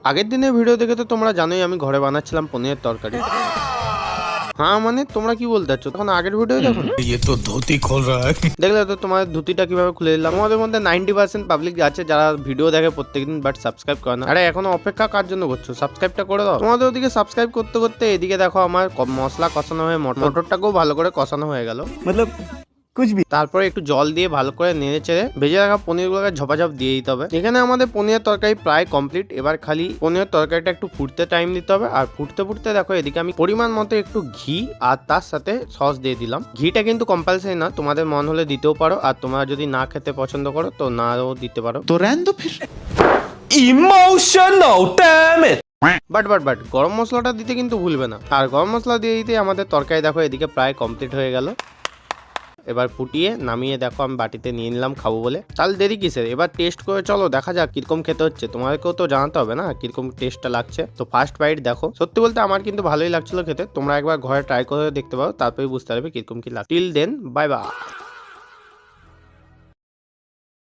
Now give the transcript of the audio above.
আগের দিনের ভিডিও দেখে তো তোমরা জানোই আমি ঘরে বানাচ্ছিলাম পনিরের তরকারি। হ্যাঁ মানে তোমরা কি বলতে চাচ্ছ? তখন আগের ভিডিও দেখো। ये तो धोती खोल रहा है। দেখলে তো তোমাদের ধুতিটা কিভাবে খুলে দিলাম। তোমাদের মধ্যে 90% পাবলিক আছে যারা ভিডিও দেখে প্রত্যেকদিন বাট সাবস্ক্রাইব করে না। আরে এখনো অপেক্ষা কার জন্য করছো? সাবস্ক্রাইবটা করে দাও। তোমাদের ওদিকে সাবস্ক্রাইব করতে করতে এদিকে দেখো আমার মশলা কষানো হয়ে মটরটাকেও ভালো করে কষানো হয়ে গেল। मतलब कुछ भी। তারপরে একটু জল দিয়ে ভালো করে নেড়ে চেড়ে ভেজে রাখা পনিরগুলোকে ঝপাঝপ দিয়ে দিতে হবে। এখানে আমাদের পনিরের তরকারি প্রায় কমপ্লিট। এবার খালি পনিরের তরকারিটা একটু ফুটতে টাইম দিতে হবে। আর ফুটতে ফুটতে দেখো এদিকে আমি পরিমাণ মতো একটু ঘি আর তার সাথে সস দিয়ে দিলাম। ঘিটা কিন্তু কম্পালসারি না, তোমাদের মন হলে দিতেও পারো, আর তোমরা যদি না খেতে পছন্দ করো তো নাও দিতে পারো। तो रहने दो फिर। Emotional, damn it! বাট গরম মশলাটা দিতে কিন্তু ভুলবে না। আর গরম মশলা দিয়ে দিতে আমাদের তরকারি দেখো এদিকে প্রায় কমপ্লিট হয়ে গেল। এবার ফুটিয়ে নামিয়ে দেখো আমি বাটিতে নিয়ে নিলাম খাবো বলে। তাহলে দেরি কিসের, এবার টেস্ট করে চলো দেখা যাক কিরকম খেতে হচ্ছে। তোমাদেরকেও তো জানাতে হবে না কিরকম টেস্টটা লাগছে। তো ফার্স্ট বাইট দেখো, সত্যি বলতে আমার কিন্তু ভালোই লাগছিল খেতে। তোমরা একবার ঘরে ট্রাই করে দেখতে পারো, তারপরে বুঝতে পারবে কিরকম কি লাগে। Till then bye by.